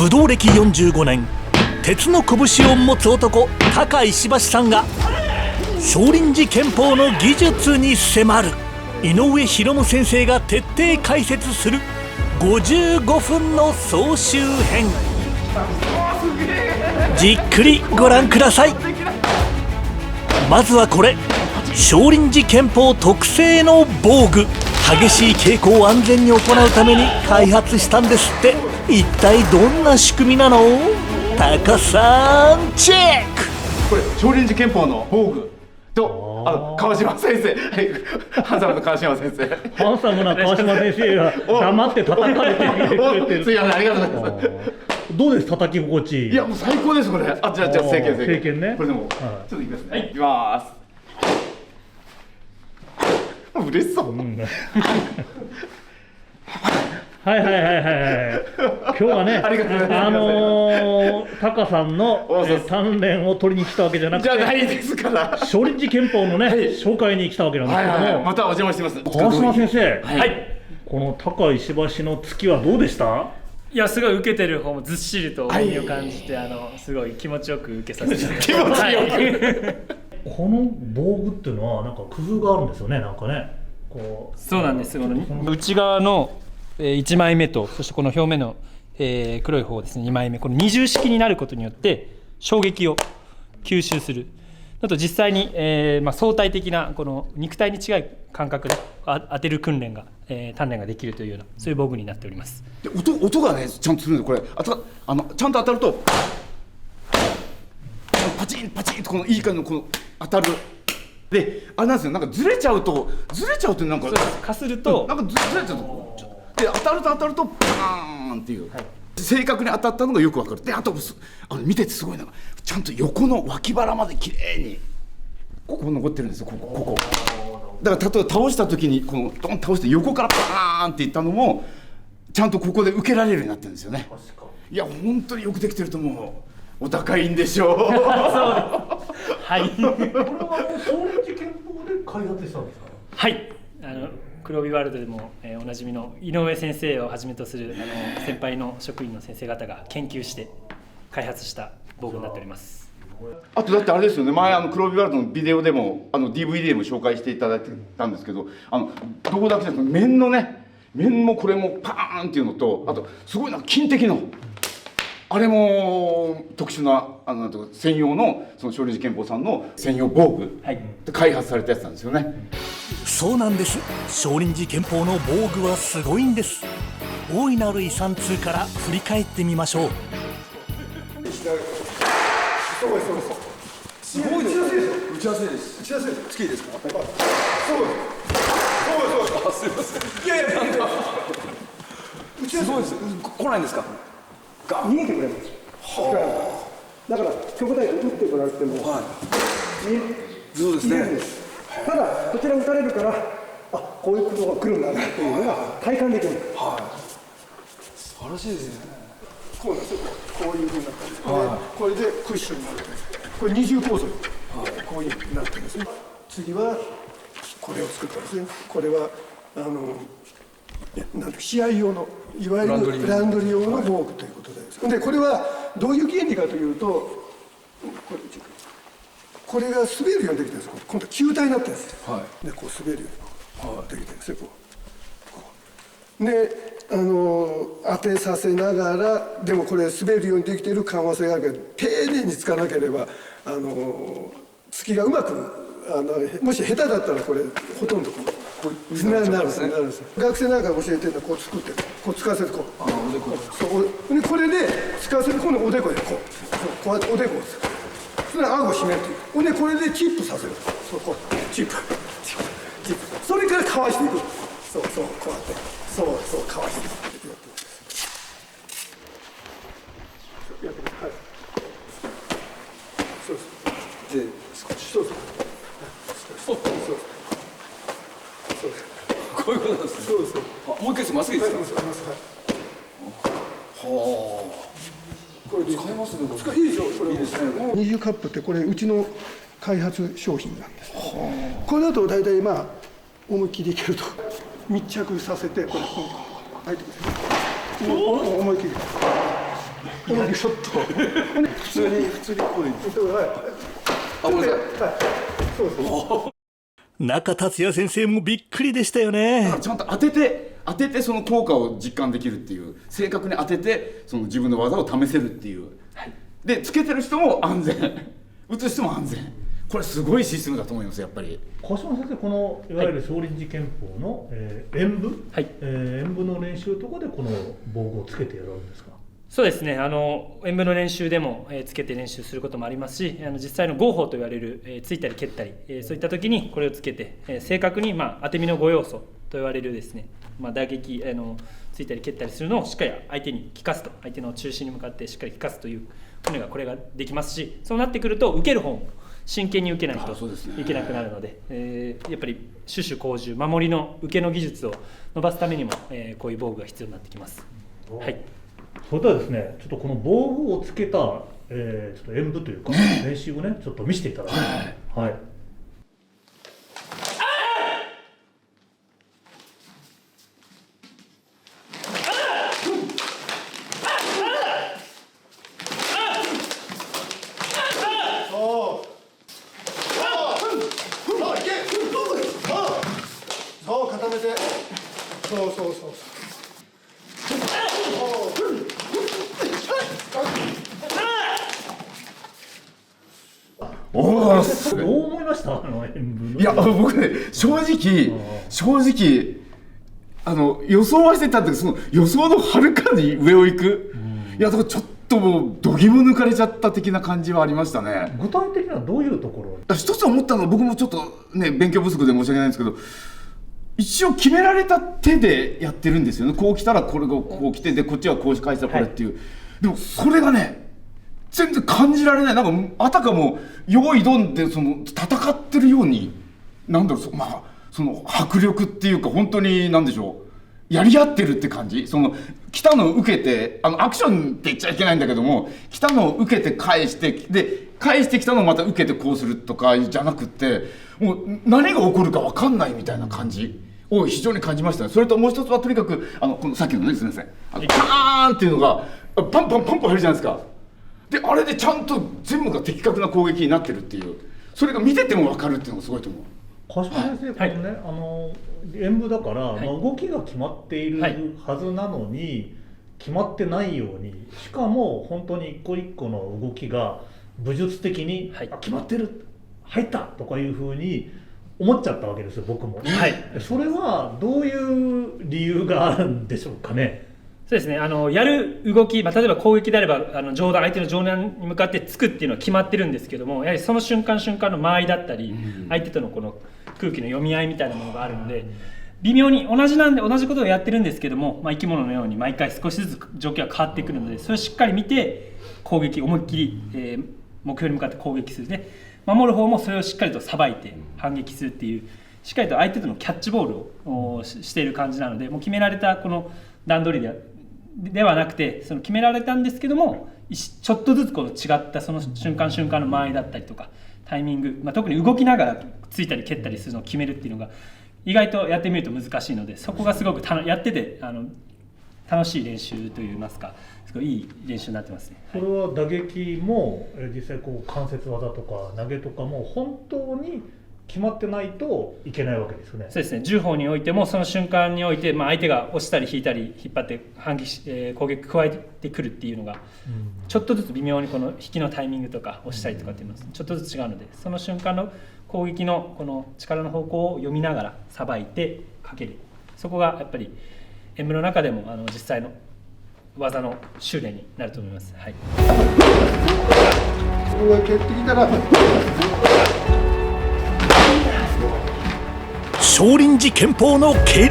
武道歴45年、鉄の拳を持つ男高石橋さんが少林寺拳法の技術に迫る。井上博夢先生が徹底解説する55分の総集編、じっくりご覧ください。まずはこれ、少林寺拳法特製の防具。激しい稽古を安全に行うために開発したんですって。一体どんな仕組みなの？高さんチェック。これ少林寺拳法の防具と川島先生、ハンサムの川島先生。ハンサムな川島先生が黙って叩かれてくれてる。すいません、ありがとうございます。どうです叩き心地？いやもう最高ですこれ。じゃあ正拳ね。これでも、ちょっといきますね。いきます。嬉しそう。はい。今日はね、タカさんの鍛錬を取りに来たわけじゃなくて、じゃないですから。少林寺拳法のね、紹介に来たわけなんですけども、またお邪魔してます。川島先生、この高石橋の月はどうでした？いや、すごい受けてる方もずっしりと重みを感じて、すごい気持ちよく受けさせていただきました。気持ちよく。この防具っていうのはなんか工夫があるんですよね、なんかね。そうなんです。内側の1枚目と、そしてこの表面の黒い方ですね、2枚目、この二重式になることによって衝撃を吸収する。あと実際に、相対的なこの肉体に近い感覚で当てる訓練が、鍛錬ができるというような、そういう防具になっております。で音がねちゃんとするんで、これちゃんと当たるとパチンパチンとこのいい感じのこの当たる。であれなんですよ、なんかずれちゃうとなんかかするとなんかずれちゃうとで当たるとパーンっていう、正確に当たったのがよくわかる。であと見ててすごいのが、ちゃんと横の脇腹まで綺麗にここ残ってるんですよ。ここだから例えば倒した時にこのドン倒して横からパーンっていったのもちゃんとここで受けられるようになってるんですよね。いや本当によくできてると思う。お高いんでしょう。はい。これは少林寺拳法で開発したんですか？はい。黒帯ワールドでも、おなじみの井上先生をはじめとする先輩の職員の先生方が研究して開発した防具になっております。あとだってあれですよね、前黒帯ワールドのビデオでもDVD でも紹介していただいてたんですけど、どこだけじゃなくて面もこれもパーンっていうのと、あとすごいな金的のあれも特殊な専用のその少林寺拳法さんの専用防具で開発されたやつなんですよね。そうなんです。少林寺拳法の防具はすごいんです。大いなる遺産2から振り返ってみましょう。すごいです。打ち合わせです。打ち合わせです。月ですか？そうです。すみません。いやなんかすごいです。来ないんですか？逃げてくれます。だから極大打ってこられても、そうですね。ただこちら打たれるから、こういうことが来るんだなっていうのが体感できる。素晴らしいですね。こうなんですよ。こういうふうになったんです。これでクッションになってます。これ二重構造。こういうふうになってるんですね。次はこれを作ったんですね。これはなんて試合用のいわゆるランドリー用の防具ということです。でこれはどういう原理かというと、これが滑るようにできてるんです。今度は球体になってるんです。でこう滑るようにできてるんですね。で当てさせながら、でもこれ滑るようにできている緩和性があるけど、丁寧につかなければ突きがうまくもし下手だったらこれほとんどこうなるんですね。学生なんか教えてるのはこう作ってこうつかせてこうでこれでつかせてこのおでこでこうやっておでこをつく。それで顎を締めるという。ほんでこれでチップさせる。こうチップそれからかわしていく。そうこうやってそうかわしていく。やってください。そうです。で少しそうこういうことなんですね。そうです。もう一回まっすぐですか？これで使えますね。いいでしょ。これいいですね。二重カップってこれうちの開発商品なんです。これだと大体思いっきりいけると密着させてこれ入ってくる。思いっきり。ちょっと普通にこういうあ、ごめんなさい。そうそう中達也先生もびっくりでしたよね。ちゃんと当ててその効果を実感できるっていう、正確に当ててその自分の技を試せるっていう、でつけてる人も安全、打つ人も安全、これすごいシステムだと思います。やっぱり川島先生、このいわゆる少林寺拳法の、演武、はい演武の練習とかでこの防具をつけてやるんですか？そうですね、演武の練習でも、つけて練習することもありますし、実際の合法と言われる、ついたり蹴ったり、そういった時にこれをつけて、正確に、当て身の5要素と言われるですね、打撃ついたり蹴ったりするのをしっかり相手に効かすと、相手の中心に向かってしっかり効かすというのがこれができますし、そうなってくると受ける方も真剣に受けないといけなくなるので、やっぱり種々攻守、守りの受けの技術を伸ばすためにも、こういう防具が必要になってきます。はい、それではですね、ちょっとこの防具をつけた、ちょっと演武というか練習をね、ちょっと見せていただきます。はい。そう固めて、そうおお、どう思いました？演武の。いや僕ね、正直予想はしてたんだけど、その予想のはるかに上を行く、いやだからちょっともう度肝抜かれちゃった的な感じはありましたね。具体的にはどういうところ？一つ思ったのは、僕もちょっとね勉強不足で申し訳ないんですけど、一応決められた手でやってるんですよね。こう来たらこれがこう来て、でこっちはこう返したらこれっていう、でもそれがね全然感じられない。なんかあたかも用意どんでその戦ってるように、なんだろう、その迫力っていうか、本当になんでしょう、やり合ってるって感じ。その来たのを受けて、アクションって言っちゃいけないんだけども、来たのを受けて返して、で返してきたのをまた受けてこうするとかじゃなくて、もう何が起こるか分かんないみたいな感じを非常に感じましたね。それともう一つは、とにかくこのさっきのね、すみません、パーンっていうのがパンパン入るじゃないですか。であれでちゃんと全部が的確な攻撃になってるっていう、それが見てても分かるっていうのがすごいと思う。川島先生、このね、演武だから、動きが決まっているはずなのに、決まってないように、しかも本当に一個一個の動きが武術的に、決まってる、入ったとかいうふうに思っちゃったわけですよ、僕も。それはどういう理由があるんでしょうかね。そうですね、やる動き、例えば攻撃であれば相手の上段に向かって突くっていうのは決まってるんですけども、やはりその瞬間瞬間の間合いだったり、相手とのこの空気の読み合いみたいなものがあるので、微妙に同じことをやってるんですけども、生き物のように毎回少しずつ状況が変わってくるので、それをしっかり見て攻撃、思いっきり、目標に向かって攻撃するね。守る方もそれをしっかりとさばいて反撃するっていう、しっかりと相手とのキャッチボールをしている感じなので、もう決められたこの段取りではなくて、その決められたんですけども、ちょっとずつこの違ったその瞬間瞬間の間合いだったりとかタイミング、特に動きながらついたり蹴ったりするのを決めるっていうのが意外とやってみると難しいので、そこがすごくやってて楽しい練習といいますか、すごいいい練習になってますね。それは打撃も実際こう関節技とか投げとかも本当に決まってないといけないわけですよね。そうですね。銃法においてもその瞬間において、相手が押したり引いたり引っ張って反撃攻撃加えてくるっていうのが、ちょっとずつ微妙にこの引きのタイミングとか押したりとかっていうのはちょっとずつ違うので、その瞬間の攻撃のこの力の方向を読みながらさばいてかける、そこがやっぱり演武の中でも実際の技の修練になると思います。はい。ここが蹴ってきたら少林寺拳法の蹴り、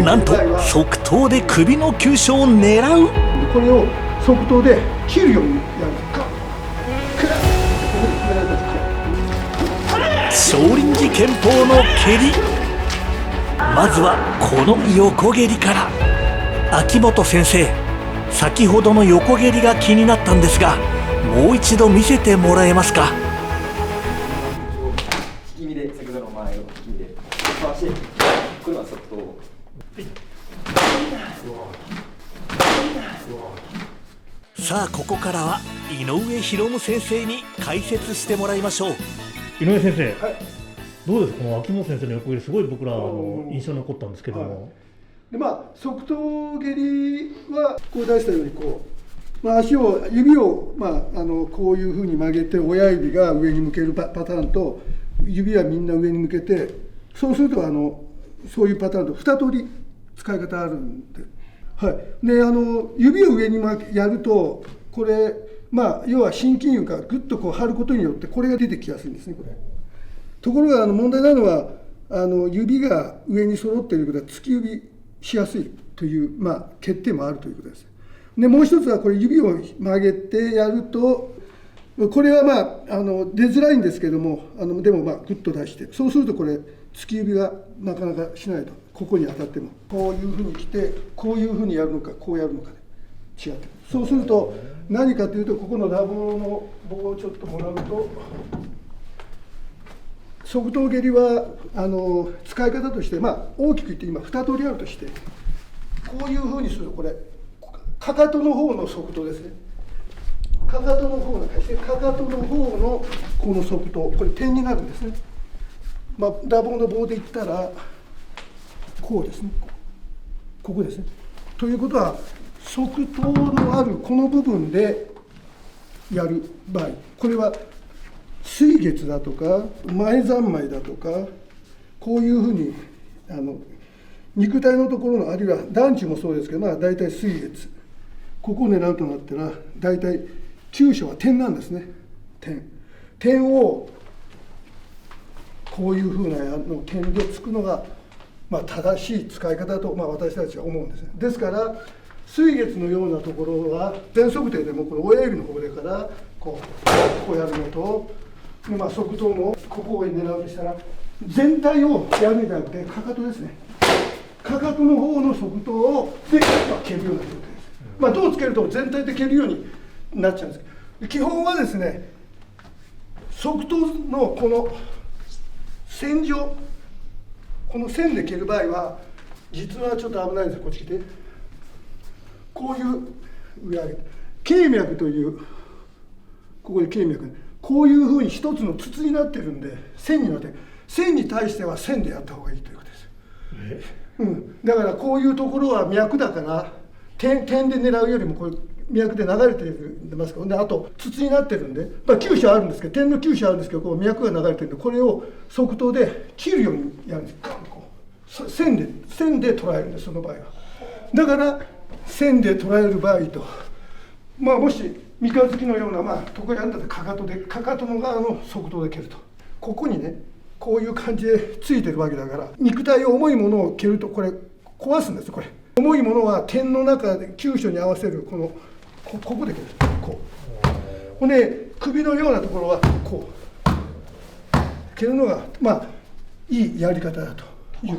なんと側頭で首の急所を狙う。これを側頭で切るようにやるか、クラッ、ここで決められた時、少林寺拳法の蹴り、まずはこの横蹴りから。秋元先生、先ほどの横蹴りが気になったんですが、もう一度見せてもらえますか。引き身で先ほどの前を引き身で回して、これは側頭。さあここからは井上博夢先生に解説してもらいましょう。井上先生、はい、どうですか、この秋元先生の横蹴り、すごい僕ら印象に残ったんですけども、で側頭蹴りはこう出したように足を指を、こういうふうに曲げて親指が上に向けるパターンと、指はみんな上に向けて、そうするとそういうパターンと2通り使い方あるんで、はい、で指を上にやるとこれ、要は心筋油がぐっと張ることによってこれが出てきやすいんですね、これ。ところが問題なのは指が上に揃っていることは突き指しやすいという、欠点もあるということです。でもう一つはこれ指を曲げてやると、これは出づらいんですけども、でもグッと出して、そうするとこれ突き指がなかなかしないと、ここに当たってもこういうふうに来てこういうふうにやるのかこうやるのかで違ってくる。そうすると何かというと、ここの打棒の棒をちょっともらうと、側頭蹴りは使い方として、大きく言って今2通りあるとして、こういうふうにするとこれかかとの方の側頭ですね。かかとの方のこの側頭、これ点になるんですね。打棒の棒で言ったらこうですね、ここですね。ということは側頭のあるこの部分でやる場合、これは水月だとか前三昧だとか、こういうふうに肉体のところの、あるいは団地もそうですけど、大体水月、ここを狙うとなったら大体急所は点なんですね。点をこういうふうな点でつくのが、正しい使い方と、私たちは思うんですね。ですから水月のようなところは全側転でもこの親指の方でからこうやるのと、側頭もここを狙うとしたら全体をやるんじゃなくて、かかとですね。かかとの方の側頭をで、蹴るような状態です。どうつけると全体で蹴るようになっちゃうんですけど、基本はですね、側頭のこの線上、この線で蹴る場合は実はちょっと危ないんですよ。こっち来て、こういう上上げて経脈という、ここで経脈、こういうふうに一つの筒になってるんで、線になってる。線に対しては線でやった方がいいということです。だからこういうところは脈だから、点で狙うよりもこれ脈で流れてますから、あと筒になってるんで、急所あるんですけど、点の急所あるんですけど、こう脈が流れてるんで、これを側頭で切るようにやるんです。線で捉えるんです、その場合は。だから線で捉える場合と、もし三日月のような、得意あんだってかかとの側の側頭で蹴ると、ここにね、こういう感じでついてるわけだから、肉体を重いものを蹴るとこれ壊すんです。これ重いものは点の中で急所に合わせるここで蹴る、こう。ほんで首のようなところはこう蹴るのがいいやり方だという。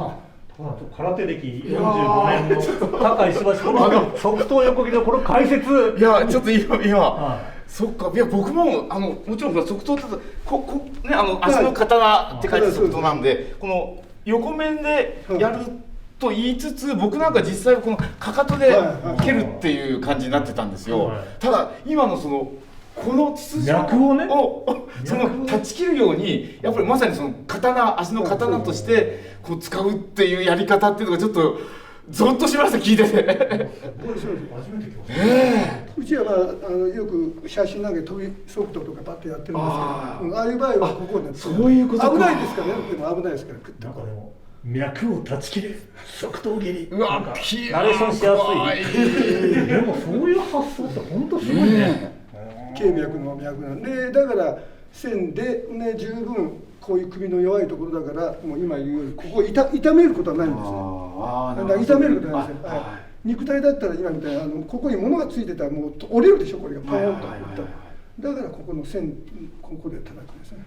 空手歴45年の高石橋君の側頭横切りのこの解説、いやちょっと今そっか、いや僕ももちろん側頭って足の刀って書いて側頭なんで、この横面でやると言いつつ、僕なんか実際このかかとで蹴るっていう感じになってたんですよ。ただ今のこの筒状を断ち切るように、やっぱりまさに足の刀としてこう使うっていうやり方っていうのがちょっとゾッとしました、聞いてて。うちはよく写真投げ飛び速度とかバッとやってるんですけど、ああいう場合はここになって、そういうことか。危ないですからね、でも危ないですから、なんかでも脈を断ち切れ側頭蹴り、うわナレーションしやすい。でもそういう発想って本当すごいね。経脈の脈なんで、だから線でね、十分こういう首の弱いところだから、もう今言うようにここを痛めることはないんですね。だから痛めることはないんですよ。肉体だったら今みたいにここに物がついてたらもう折れるでしょ、これがパーンと。だからここの線、ここで叩くんですね。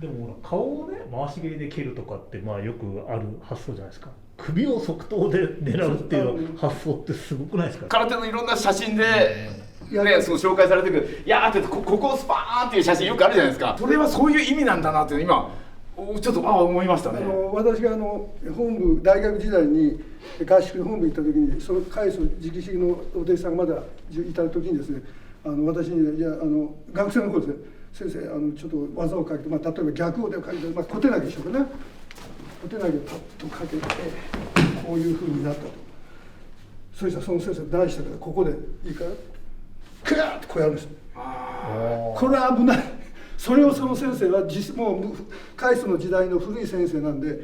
でも顔をね、回し蹴りで蹴るとかってよくある発想じゃないですか。首を側頭で狙うっていう発想ってすごくないですか。空手のいろんな写真で紹介されてくる、いやーってここをスパーンっていう写真よくあるじゃないですか。それはそういう意味なんだなって今ちょっと思いましたね。私が本部大学時代に合宿で本部行った時に、その開祖直々のお弟子さんがまだいた時にですね、私にいや学生の頃で先生ちょっと技をかけて、例えば逆をでかけて、小手投げでしょうかね。小手投げをパッとかけてこういうふうになったと。そしたらその先生何したからここでいいからクラーッとこうやるんです。これは危ない。それをその先生はもう開祖の時代の古い先生なんで、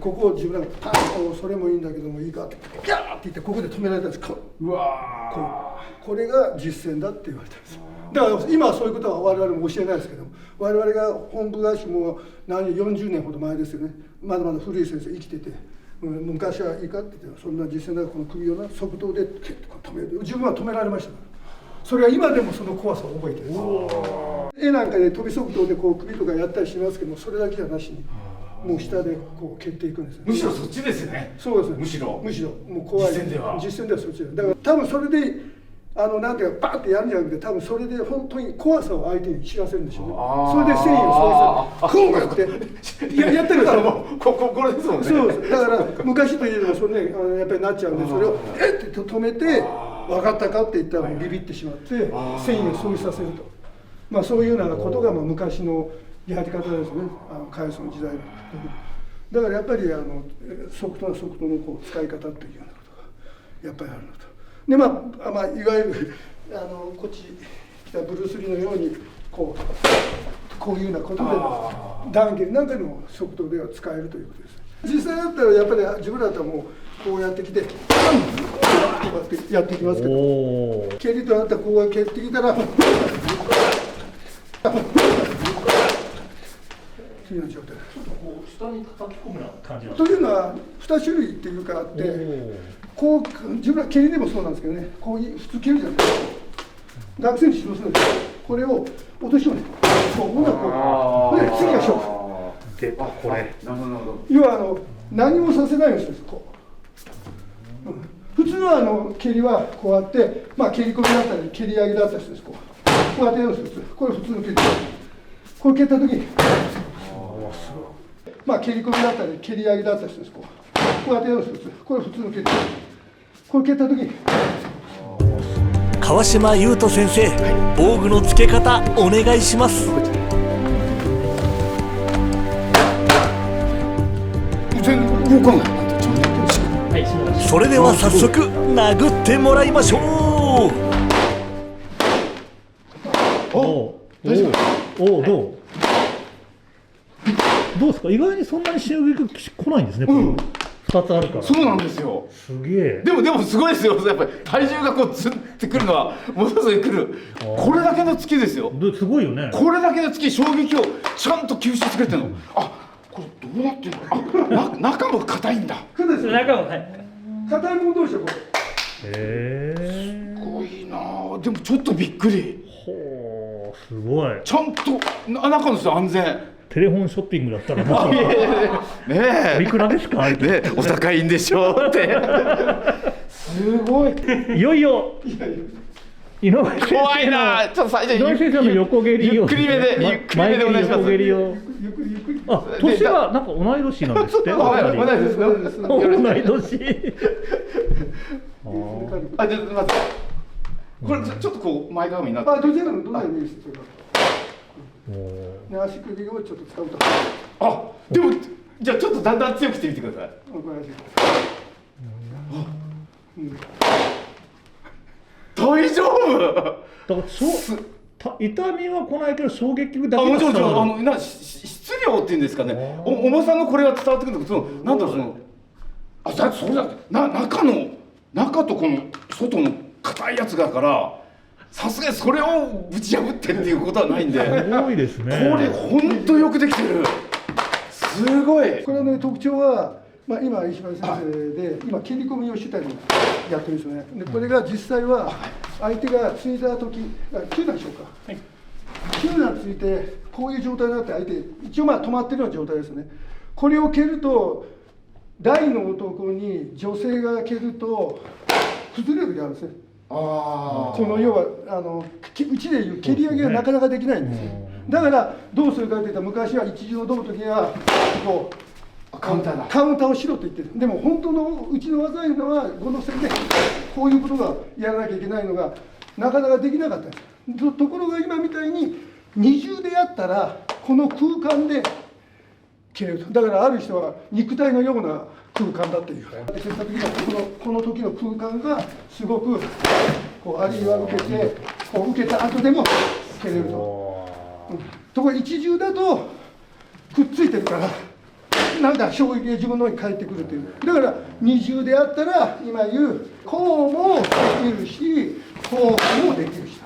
ここを自分らがパンとそれもいいんだけどもいいかってギャーって言ってここで止められたんです。うわこれが実践だって言われたんです。だから今はそういうことは我々も教えないですけども、我々が本部外資も40年ほど前ですよね。まだまだ古い先生生きてて、昔はいいかって言ってそんな実践だからこの首を即答でケッと止める。自分は止められましたから。それは今でもその怖さを覚えてるんです。絵なんかで飛び即答でこう首とかやったりしますけども、それだけじゃなしにもう下でこう蹴っていくんですよ。むしろそっちですよね。そうですね。むしろもう怖い。実践ではそっちだ。だから多分それでなんていうかバーってやるんじゃなくて、多分それで本当に怖さを相手に知らせるんでしょうね。それで繊維をそうする。こうってやってるからもうこれですもんね。そうです。だから昔といえばそれねやっぱりなっちゃうんで、それをって止めて分かったかって言ったらビビってしまって繊維を相違させると。そういうようなことが昔のやり方ですね。開祖の時代の。だからやっぱり即答のこう使い方っていうようなことがやっぱりあるのと。でいわゆるこっち来たブルース・リーのようにこういうようなことで断言なんかにも即答では使えるということです。実際だったらやっぱり自分だったらもうこうやってきてやってきますけど、蹴りとなったらこう蹴ってきたら次の状態下に叩き込むような感じなんというのは2種類っていうかあって、こう自分は蹴りでもそうなんですけどね、こう普通蹴るじゃないですか。学生に指導するんですこれを落としをね、こうで次が勝負でこれ要は何もさせないようにするんです。こう、普通の蹴りはこうやって、蹴り込みだったり蹴り上げだったりするんです。こうやってやるんです。これ普通の蹴り。これ蹴った時に蹴り込みだったり蹴り上げだったりするんです。こうやってやるんです。これ普通の蹴り。これ蹴った時に川島優斗先生、防具の付け方お願いします。全然動かない。それでは早速殴ってもらいましょう。どうですか。意外にそんなに衝撃が来ないんですね。2つあるから。そうなんですよ。すげえ。でもすごいですよ。やっぱり体重がこうつってくるのはものすごいくる。これだけの突きですよ。すごいよね。これだけの突き、衝撃をちゃんと吸収してくれてるの。これどうなってるの。中も硬いんだ。中も硬いもの同士はこすごいな。でもちょっとびっくり。ほう、すごい。ちゃんと中の人安全。テレフォンショッピングだったらねおいくらですか。ね、お高いんでしょうって。すごい。いよいよ井上先生の怖いな。ちょっと最初井上先生の横蹴りをゆっくりめでお願いします。横蹴りを。年はなんか同い年なんですって。同い年です。同い年。じゃあまずこれちょっとこう前かがみになって。どちらでもいいです。足首をちょっと使うと。でもじゃあちょっとだんだん強くしてみてください。大丈夫。だから痛みは来ないけど衝撃だけもちろん質量っていうんですかね。重さのこれが伝わってくるんだけど、なんだろうそうだ。中とこの外の硬いやつだから。さすがにそれをぶち破ってっていうことはないんで。すごいですね。これ本当よくできてる。すごい。これの特徴は、今石橋先生で今蹴り込みをしたりやってるんですよね。でこれが実際は相手がついた時、9段でしょうか。9段ついてこういう状態になって相手一応止まってるような状態ですね。これを蹴ると大の男に女性が蹴ると崩れる時あるんですね。この要はうちでいう蹴り上げがなかなかできないんですよ。だからどうするかといったら昔は一重を飛ぶ時はこうカウンターをしろと言ってる。でも本当のうちの技いうのはこの線でこういうことがやらなきゃいけないのがなかなかできなかったんです。ところが今みたいに二重でやったらこの空間で切れると。だからある人は肉体のような空間だっていう。切った時のこの時の空間がすごくこうアリは受けて、こう受けた後でも切れると。ところが一重だとくっついてるからなんか衝撃が自分の方に返ってくるという。だから二重であったら今言うこうもできるしこうもできるし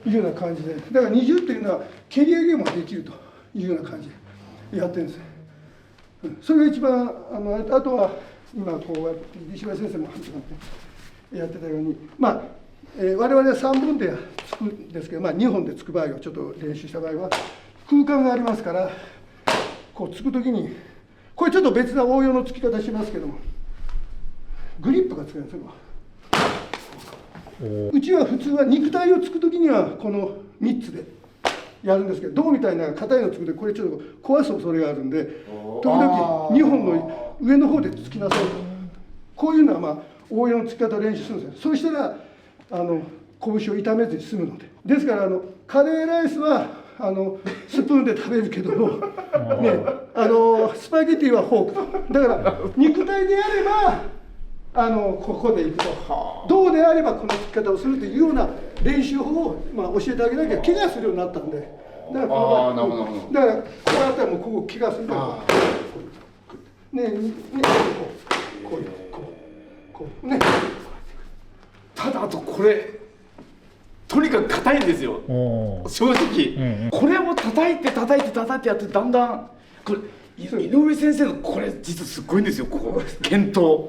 というような感じで、だから二重っていうのは蹴り上げもできるというような感じでやってるんです。それが一番あとは今こうやって石橋先生もやってたように、まあ我々は3本でつくんですけど、まあ、2本でつく場合はちょっと練習した場合は空間がありますから、こうつくときにこれちょっと別な応用のつき方しますけども、グリップがつくんですよ。うちは普通は肉体をつくときにはこの3つでやるんですけど、銅みたいな硬いのをつくとこれちょっと壊す恐れがあるんで、時々2本の上の方でつきなさいと、こういうのはまあ応用のつき方を練習するんですよ。そうしたら拳を痛めずに済むので。ですからカレーライスはスプーンで食べるけども、ね、スパゲティはフォークだから肉体であればここでいくと、銅であればこのつき方をするというような練習法を、まあ、教えてあげなきゃ怪我するようになったんで、だからこうやったらもうここ怪我するからこうね。ただあとこれとにかく硬いんですよ正直、これを叩いてやってだんだんこれ井上先生のこれ実はすっごいんですよ。ここ検討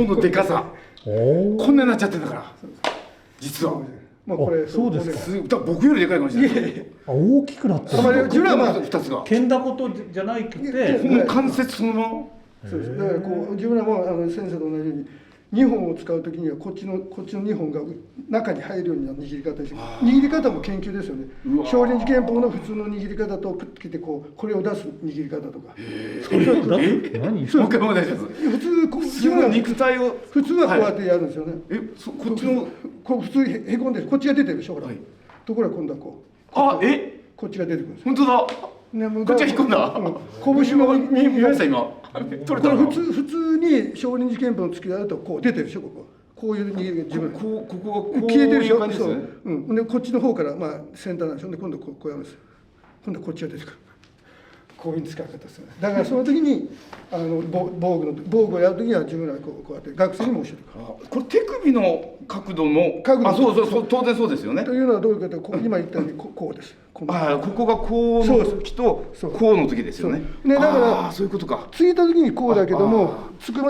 のでかさこんなになっちゃってるんだから実は。まあこれそうですか。だから僕よりでかいかもしれない。大きくなってる。自分はまあ2つがけんだことじゃないくて、もう関節そのまま。そうです。だからこう自分らも先生と同じように2本を使うときにはこっちの2本が中に入るような握り方して、握り方も研究ですよね。少林寺拳法の普通の握り方とくっつけてこれを出す握り方とか。何？もう一回お願いします。普通自分の肉体を普通はこうやってやるんですよね。こっちのこう普通へこんでる、こっちが出てるでしょほら。ところが今度はこう。こっちが出てくるんです。本当だ。ね、こっちが引っ込んだ。拳の見ました今。取れたの。普通に少林寺拳法の突きやるとこう出てるでしょこういう握りが自分ここが消えてるでしょ。こういう感じですね。でこっちの方からまあ先端なんでしょ。で今度こうやるんです。今度こっちが出てくる。こういう使い方ですよね。だからその時に防具をやる時には自分らこうやって学生にも教えてくる。これ手首の角度もそう当然そうですよね。というのはどういうかというと今言ったようにこうです。ここがこうの時とこうの時ですよね。ねだからそういうことか。ついた時にこうだけどもつく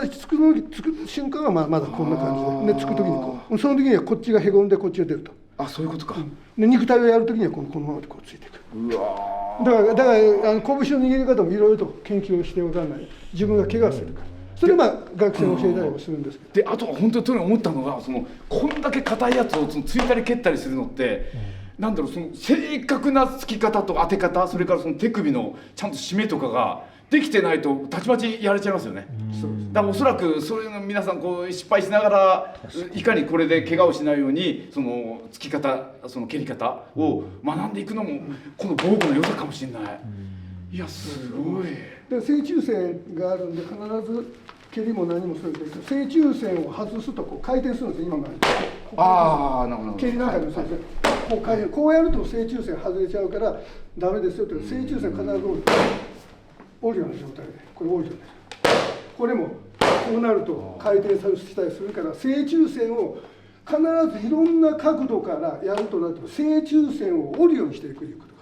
瞬間はまだこんな感じで、つく時にこうその時にはこっちがへこんでこっちが出ると。そういうことか。で肉体をやる時にはこのままでこうついていく。うわ。だから拳の握り方もいろいろと研究をしておかない。自分が怪我するから。それは学生に教えたりもするんですけど。であとは本当に思ったのがこんだけ硬いやつをついたり蹴ったりするのって。なんだろうその正確な突き方と当て方、それからその手首のちゃんと締めとかができてないとたちまちやれちゃいますよね。だからおそらくそういうの皆さんこう失敗しながらいかにこれで怪我をしないようにその突き方その蹴り方を学んでいくのもこの防具の良さかもしれない。いやすごい。で正中線があるんで必ず蹴りも何もそうですけど正中線を外すとこう回転するんですよ今のなるほど。蹴りなんかでもそうですね。こうやると正中線外れちゃうからダメですよって正中線必ず折るような状態でこれ折るようなこれもこうなると回転したりするから正中線を必ずいろんな角度からやるとなっても正中線を折るようにしていくということが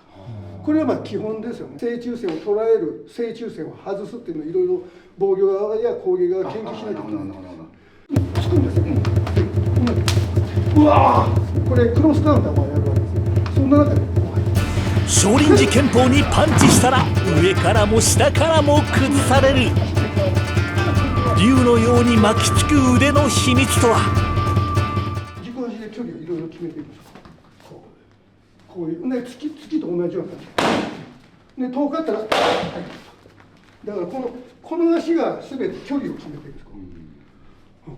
これはまあ基本ですよね。正中線を捉える正中線を外すっていうのをいろいろ防御側や攻撃側が研究しなきゃいけない。つくんですよ。うわこれクロスカウンターもやるわけです。そんな中で少林寺拳法にパンチしたら上からも下からも崩される。竜のように巻きつく腕の秘密とは。軸足で距離をいろいろ決めていくんです。こういうね月と同じような感じで遠かったら、だからこの足が全て距離を決めていくんで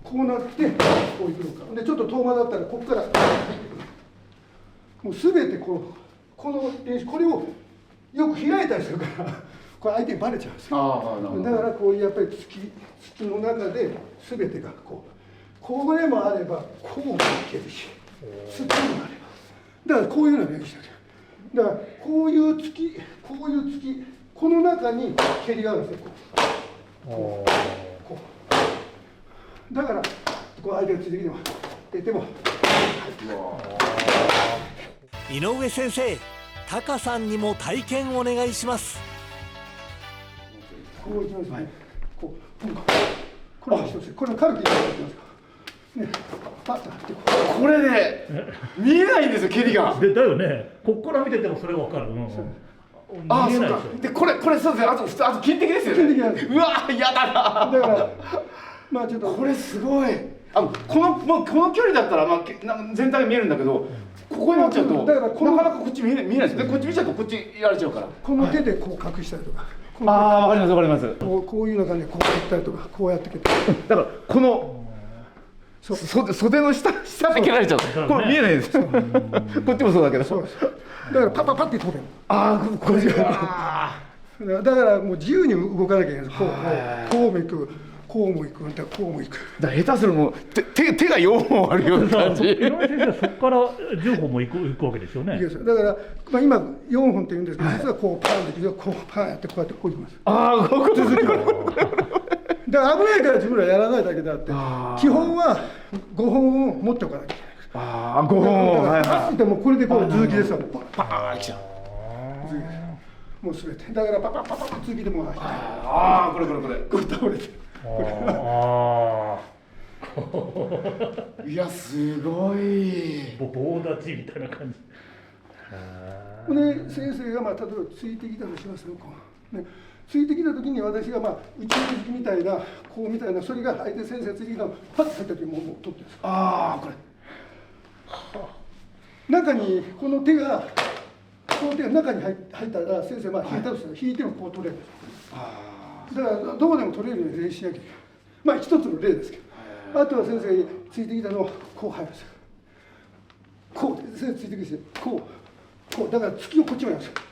す。こうなってこういくのかでちょっと遠間だったらここからもう全てこの練習これをよく開いたりするからこれ相手にバレちゃうんですよ。だからこういうやっぱり土の中で全てがこれもあればこうもいけるし土もあればだからこういうのができちゃう。だからこういう月この中に蹴りがあるんですよ。こうだからこう相手がついてきても出ても井上先生、タカさんにも体験お願いします。こういきますね。これも一つこれも軽くいきますか。ね、パッと張ってこれで見えないんですよ、蹴りが。でだよね、ここから見ててもそれ分かる。ああ、見えないでしょ。そうか。で、これそうですね。あと筋的ですよね。筋的なんです。うわー、やだな。だからまあちょっとこれすごい。この距離だったら全体が見えるんだけど、ここになっちゃうとだからなかなかこっち見えないですよ。で、こっち見ちゃうとこっちやられちゃうから。この手でこう隠したりとか、ああ、わかりますわかります。こういう中でこうやったりとか、こうやって蹴ってだからこの袖の下で蹴られちゃう。これ見えないです。こっちもそうだけど。そうです。だからパッパッパッて取れる。ああ、これだからもう自由に動かなきゃいけないです。こうも行く、こうも行く、こうも行く。だから下手するもう手が4本あるような感じ。井上先生はそこから10本も行くわけですよね。だから、まあ、今4本って言うんですけど、実はこうパンできる、こうパンやってこうやってこういきます。ああ、これだから危ないから自分らやらないだけであって、基本は5本を持っておかなきゃいけない。ああ、5本。はいはい。でもこれでこう続きですよ。パーン来ちゃう。もうすべて。だからパパパパ続きでもうああ、これ。これ倒れて。いや、すごい。棒立ちみたいな感じ。で先生がまあ例えばついてきたとしますよ。ね、ついてきた時に私がまあ宇宙的みたいなこうみたいなそれが相手先生がついてきたのをパッと入った時にもう取ってるんです。ああ、これ。中にこの手が中に入ったら先生まあ引いたとしたら引いてもこう取れるんです。だからどこでも取れるように練習しなきゃいけない。まあ一つの例ですけど、あとは先生がついてきたのをこう入るんですよ。こう先生ついてきてこうだから突きをこっちもやるんですよ。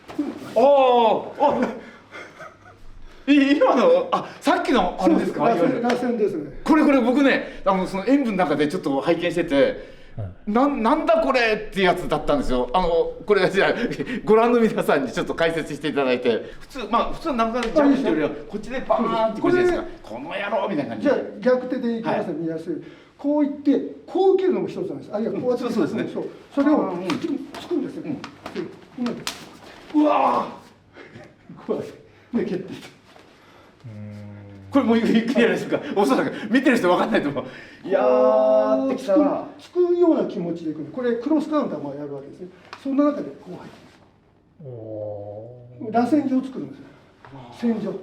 今のさっきのあれですか？螺旋ですね。これ僕ねその演舞の中でちょっと拝見してて、なんだこれってやつだったんですよ。これじゃあご覧の皆さんにちょっと解説していただいて、普通の中でジャンプっていうよりはこっちでバーンってこっちですか。この野郎みたいな感じじゃあ逆手でいきますね、見やすい。こういってこう受けるのも一つなんです。あるいはこうやってそうですね。それをつくんですよ。うわーこうやって蹴っていく。これもうゆっくりやるんですか。おそらく見てる人分かんないと思う。いやーってきたらつくような気持ちでいく。これクロスカウンターもやるわけですね。そんな中でこう入って螺旋状を作るんですよ。線状。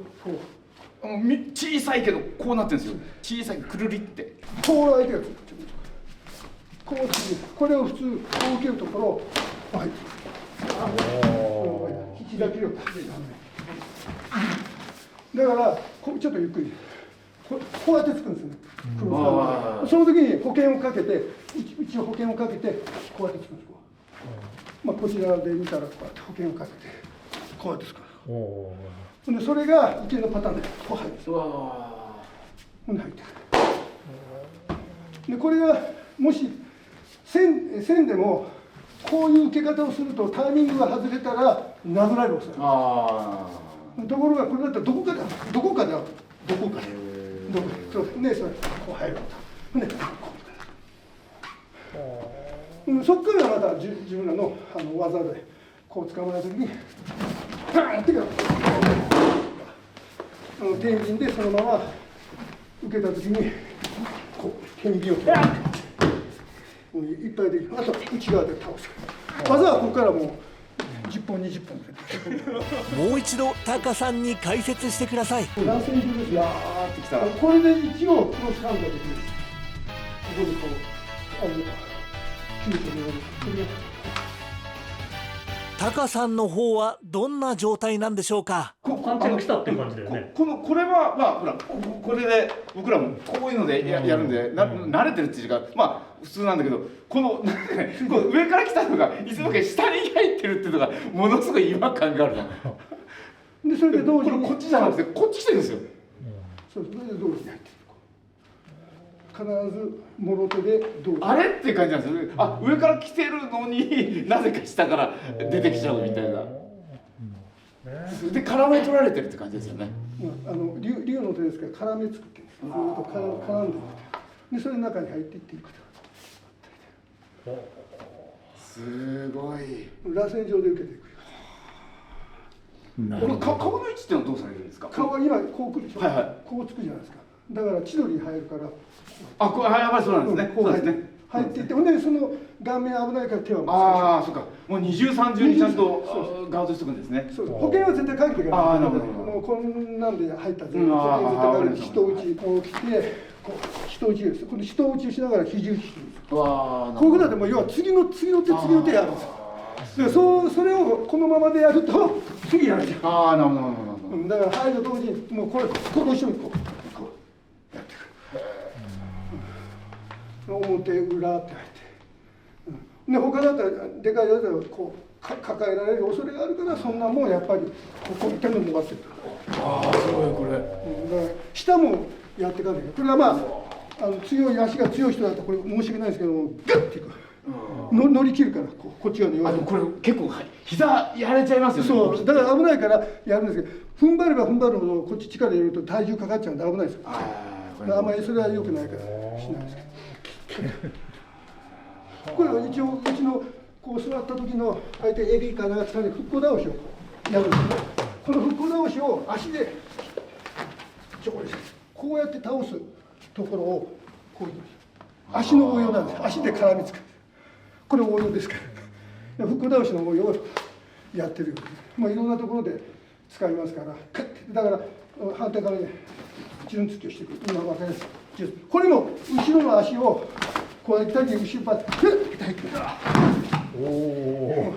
小さいけどこうなってるんですよ。小さいくるりってこう相手がこうこれを普通こう受けるところを入って引きだけをだからちょっとゆっくりこうやってつくんですよね。その時に保険をかけて一応保険をかけてこうやってつくんです。こちらで見たらこうやって保険をかけてこうやってつくんです。でそれが池のパターンでこう入るんです。ほんで入ってくる。でこれがもし線でもこういう受け方をするとタイミングが外れたら殴られるおそれがある。ところがこれだったらどこかでそうね、それこう入るとでそっからまた自分らの技でこう捕まえた時にパーンって天秤でそのまま受けた時にこう天秤をいっぱいできる。あと内側で倒す。技はここからもう10本20本もう一度タカさんに解説してください。螺旋状です。ってきたらこれで一応クロスカウンターできる。ここにこうキュートにこれがタカさんの方はどんな状態なんでしょうか。パンチが来たっていう感じだよね。これはまあほらこれで僕らもこういうのでやるんで慣れてるっていうかまあ普通なんだけどこのなんかねこう上から来たのがいつもか下に入ってるっていうのがものすごい違和感があるの。でそれで同時にこっちじゃなくてこっち来てるんですよ。そうそれで同時に入ってる。必ずもろ手で同時に。あれっていう感じなんですよね。あ上から来てるのになぜか下から出てきちゃうみたいな。で絡め取られてるって感じですよね。竜の手ですから絡めつくっていうんです。ずっと絡んでいくでそれの中に入っていっていくと。すごい。螺旋状で受けていく。この顔の位置っていうのはどうされるんですか。顔は今こうくるでしょ、はいはい、こうつくじゃないですか。だから千鳥に入るからこれやっぱりそうなんですね。こう入ってそうですね。入っていってほんでその顔面危ないから手はああそうか。もう二重三重にちゃんとガードしておくんですね。そう保険は絶対かけてからああなるほど。もうこんなんで入ったら絶対ああ人打ちこう来てこう人打ちです。この人打ちをしながら肘打ちするんです。わあこういうことだってもう要は次の手やるんですよ。それをこのままでやると次やるじゃん。ああなるほどなるほど。だから入ると同時にもうこの後ろにこうやってくる。表裏って入って。で他だったらでかいやつはこう抱えられる恐れがあるからそんなもんやっぱりここに手のもがってる。ああすごいこれ。だから下もやっていかない。これはまあ強い足が強い人だとこれ申し訳ないですけどもガッていく。乗り切るからこっち側に弱い。これ結構膝やられちゃいますよね。そうだから危ないからやるんですけど踏ん張れば踏ん張るほどこっち力入れると体重かかっちゃうんで危ないですよ。あんまりそれは良くないからしないですけど。これは一応うちのこう座った時の相手エビから下にフック倒しをやるんですね。このフック倒しを足でこうやって倒すところをこういう足の応用なんです。足で絡みつく。これ応用ですから。フック倒しの応用をやってるよ。まあいろんなところで使いますから。だから反対からね順突きをしてくる。今分かります。これも後ろの足をこうやって後ろパッとフッて入ってくる。おお。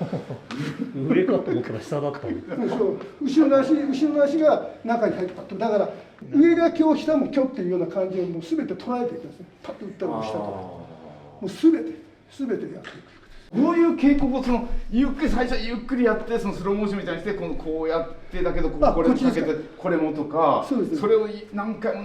上かと思ったら下だった。そう後ろの足が中に入ってパッとだから上が今日下も今日っていうような感じをもう全て捉えていくんですね。パッと打ったら下ともう全てやっていく。どういう警告を最初ゆっくりやってそのスローモーションみたいにしてこうやってだけどこれかけてこれもとかそれを何回も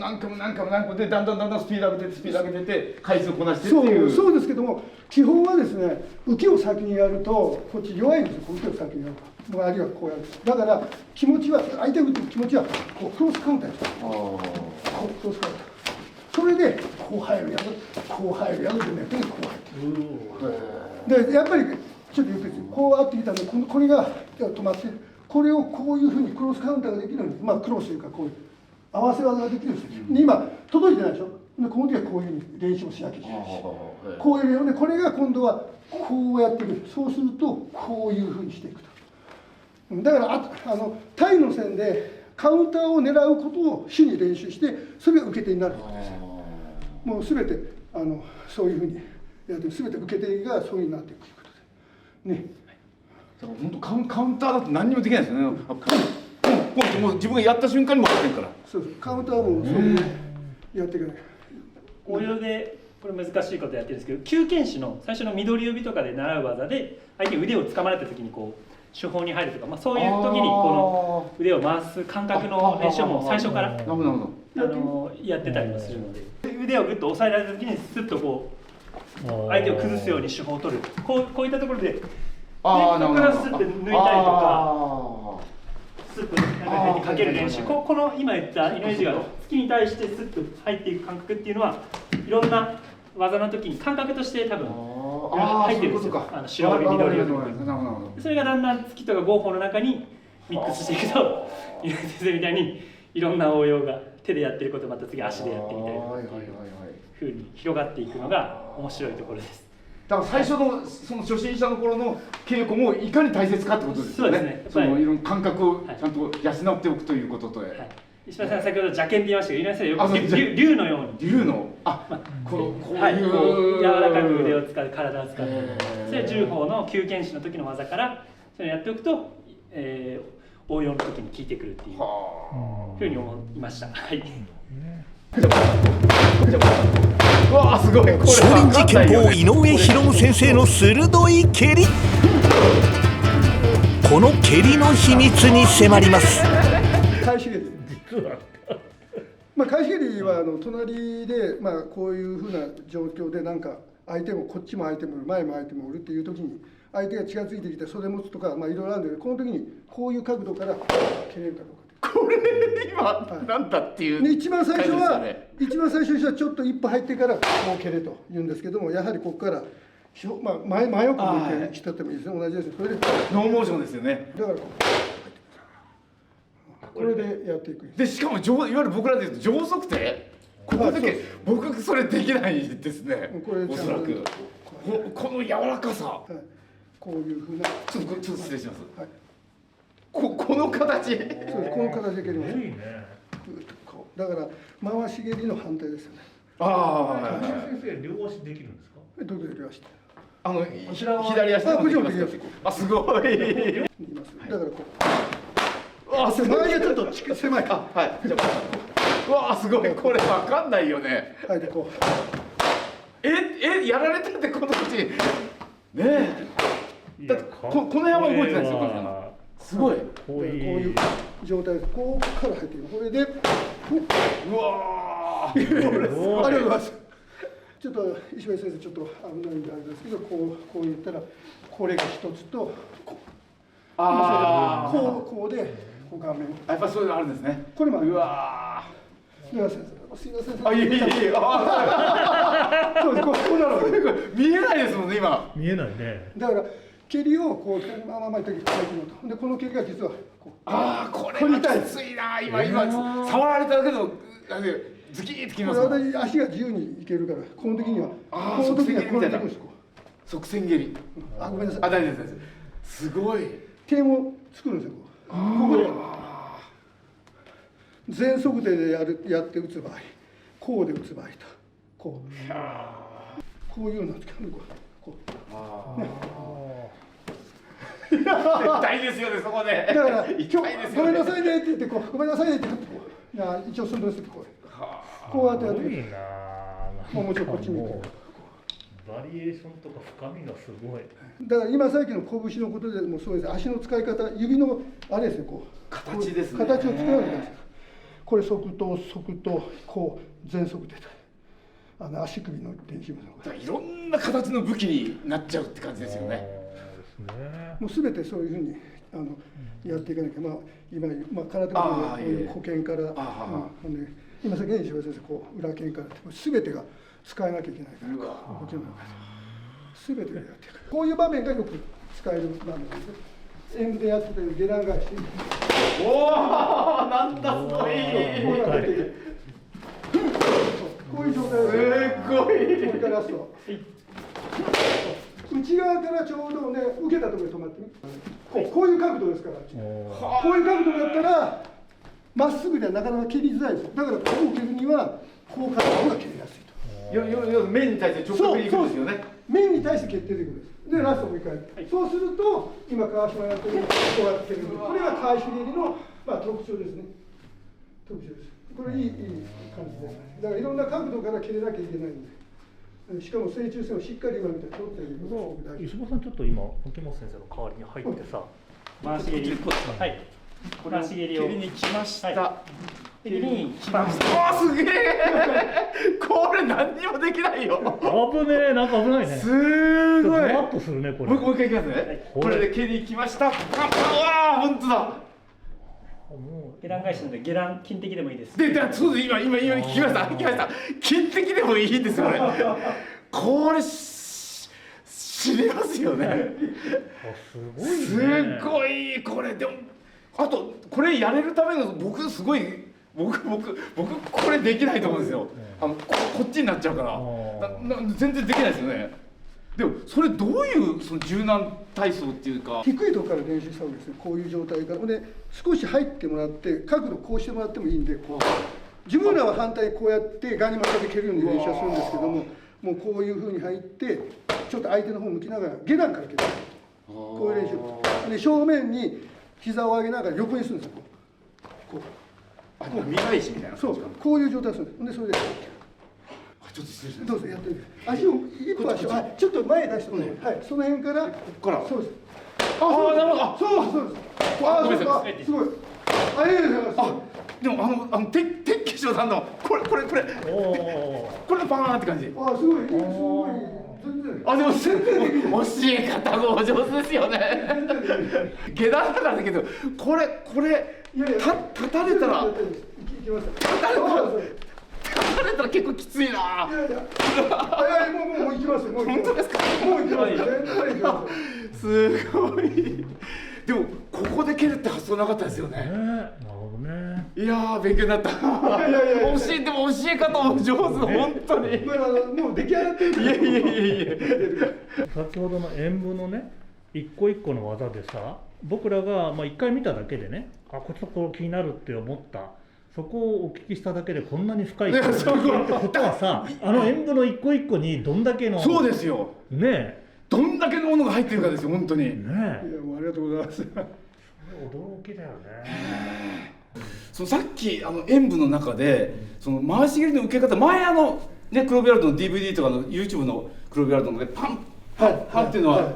でだんだんスピード上げてて回数をこなしてっていう。そうですけども基本はですね受けを先にやるとこっち弱いんですよ。受けを先にやるとあるいはこうやるだから気持ちは相手を打ってる気持ちはこうクロスカウンターです。クロスカウンターそれでこう入るやるでねこう入ってでやっぱりちょっとゆっくりこうやってきたんでこれが止まってこれをこういうふうにクロスカウンターができるようにまあクロスというかこういう合わせ技ができるんですよ。今届いてないでしょ。でこの時はこういうふうに練習をしなきゃいけないしこういうのでこれが今度はこうやっていく。そうするとこういうふうにしていくと。だからタイの線でカウンターを狙うことを主に練習してそれが受け手になるわけです。もう全てそういうふうにやって全て受け手がそういうふうになっていくということでね。だから本当カウンターだと何にもできないですよね。ポンってもう自分がやった瞬間にも分かってるから。そうカウンターもそういうやっていかない。応用でこれ難しいことやってるんですけど弓剣士の最初の緑指とかで習う技で相手腕を掴まれた時にこう手法に入るとか、そういう時にこの腕を回す感覚の練習をもう最初からやってたりもするので腕をグッと押さえられた時にスッとこう相手を崩すように手法を取るこういったところでここからスッて抜いたりとかスッと中にかける練習この今言った井上地が突きに対してスッと入っていく感覚っていうのはいろんな技の時に感覚として多分入ってるんですよ。白帯緑帯それがだんだん突きとか合法の中にミックスしていくと井上先生みたいにいろんな応用が手でやってることまた次足でやってみたりとかっていうふうに広がっていくのが面白いところです。だから最初のその初心者の頃の稽古もいかに大切かってことですよね。そうですね。そのいろんな感覚をちゃんと養っておくということと。石橋さん先ほど邪剣って言いましたけど、井上先生よく竜のように竜のこういう柔らかく腕を使う体を使うそれは銃法の弓剣士の時の技からそれやっておくと、応用の時に効いてくるっていうふうに思いました。はい。うわーすごい。これ少林寺拳法井上博夢先生の鋭い蹴り。この蹴りの秘密に迫ります。返し蹴り。返し蹴りは隣で、こういうふうな状況でなんか相手もこっちも相手も前も相手もおるっていう時に相手が近づいてきて袖持つとかいろいろあるんだけど、この時にこういう角度から蹴れるかどうか。これ今なんだっていう、で一番最初は、感じですよね。一番最初にはちょっと一歩入ってからこう蹴れと言うんですけども、やはりここから前を向いて人ってもいいですね。同じです。それでノーモーションですよね。だからこれでやっていく。でしかもいわゆる僕らで言うと上足手、ここだけ僕それできないですね。これおそらくこの柔らかさ、はい、こういうふうなちょっと失礼します。はい、この形。そうです。この形で蹴ります。いいね。こうだから回し蹴りの反対ですよね。ああ、はいはいはい。先生両足できるんですか？どうぞ両足で。左足でもできますか？あ、すごい。言います。だからこう。あ、前がちょっと狭い。あ、はい。じゃあ、うわーすごい。これわかんないよね。はい、でこう。やられたってこのうち。ねえ。だってこの辺は動いてないですよ。この辺は。すごい。こうこういう状態でこうから入っていく。これで。うわー。ありがとうございます。ちょっと石橋先生ちょっと危ないんであれですけど、こう言ったらこれが一つとこうでこう画面。やっぱそういうのあるんですね。これもある。うわでは先生、すいません。あ、いえ。そうです。こうなる。見えないですもんね今。見えないね。だから蹴りをこうままいただきのと。でこの蹴りが実はこう。ああ、これはきついな。今触られただけどズキーってきますもん。これ私足が自由にいけるから、この時にはこの時にはこの時に側線蹴り。あ、ごめんなさい。あ、大丈夫です。すごい。点を作るんですよ。ここで全速手でやって打つ場合、こうで打つ場合とこういうのなんですけど、こう。大ですよねそこで。だから今日ごめんなさいね。ねって言ってこうごめんなさいねって言ってこう一応するんですけどこうやってやってすごいな。もちろんこっちにこう。バリエーションとか深みがすごい。だから今さっきの拳のことでもそうです。足の使い方、指のあれですね、こう形ですね。形を作らないといけないです。これ側頭こう全速手と足首の練習もいろんな形の武器になっちゃうって感じですよね。もうすべてそういうふうにやっていかなきゃ、今空手のこういう保険から、今先に石橋先生こう裏剣からすべてが使えなきゃいけないから動きの中ですべてでやっていく。こういう場面がよく使える場面ですね。演武でやってた下段返し。おお、なんだすごい。こういう状態です。すごい。これからラスト。内側からちょうどね受けたところで止まってこういう角度ですから。こういう角度だったらまっすぐではなかなか蹴りづらいです。だからこう蹴るにはこうからの方が蹴りやすいと。面に対して直角にいくんですよね。面に対して決定できるんです。でラストもう一回、そうすると今川島やってるこうやって蹴る。これが返し蹴りの特徴ですね。特徴です。これいい感じです。だからいろんな角度から蹴れなきゃいけないんで。しかも正中線をしっかり今みたいに取っているのが大事。石破さんちょっと今秋元先生の代わりに入ってさ、回し蹴り。はい。回し蹴りを。蹴りに来ました。蹴りに来ました。ああすげえ。これ何にもできないよ。危ねえ、なんか危ないね。すごい。ふわっとするねこれ。もう一回いきますね。これで蹴りに来ました。わあ本当だ。下段返しなので下段金的でもいいです。そうです。今聞きました。金的でもいいんですよね。これ知りますよね。すごいね。すごいこれでもあとこれやれるための僕すごい僕これできないと思うんですよ。こっちになっちゃうから全然できないですよね。でもそれどういうその柔軟体操っていうか低いところから練習したわけですね。こういう状態からで少し入ってもらって角度こうしてもらってもいいんでこう自分らは反対にこうやってガニ股で蹴るように練習はするんですけども、もうこういうふうに入ってちょっと相手の方向きながら下段から蹴る。こういう練習で正面に膝を上げながら横にするんですよ。こうあ、未来石みたいなそう感じかな。こういう状態をするんです。でそれであ、ちょっと失礼します。どうぞやってみて。足を一歩足をちょっと前に出してもらって、はい、その辺からここから。そうです。あ、なるほど。あ、そうですそうです。ごめんなさいすごい。あ、いいですよ。でも鉄器商さんのこれおこれのパーンって感じ。あ、すごいすごい全然。あ、でも教え方がお上手ですよね。下段だからだけど、これいやいや立たれたらいきます。立たれたら結構きついな。いやいやもう行きますよ。もう本当ですか？もう行きますよ。絶対行きますよ。すごい。でもここで蹴るって発想なかったですよね。なるほどね。いやー、勉強になった。教えても教え方も上手、本当に。まあもう出来上がってる。いやいやいやいや。先ほどの演舞のね一個一個の技でさ、僕らが一回見ただけでね、あ、こっちのこう気になるって思った、そこをお聞きしただけでこんなに深いってことはさ、あの演舞の一個一個にどんだけのそうですよ。ねどんだけのものが入ってるかですよ、本当に。えねいやもうありがとうございます。驚きだよね。そのさっき演舞の中でその回し蹴りの受け方、前ね、クロビアルドの DVD とかの YouTube のクロビアルドのね、パンっていうのは、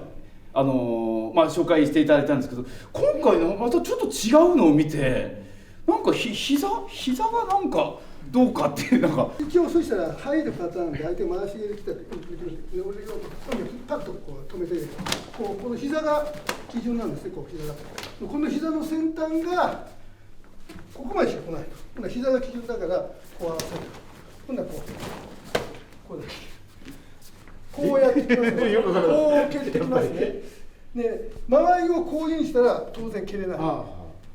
紹介していただいたんですけど、今回のまたちょっと違うのを見て、なんか膝がなんかどうかっていう、なんか一応そしたら入るパターンで相手回し蹴り来たら俺がパッとこう止めてこの膝が基準なんですね。こう膝がこの膝の先端がここまでしか来ない。ほんなら膝が基準だからこう合わせる。ほんならこうやってきますね。こう蹴ってきますね。で間合いをこういうにしたら当然蹴れない。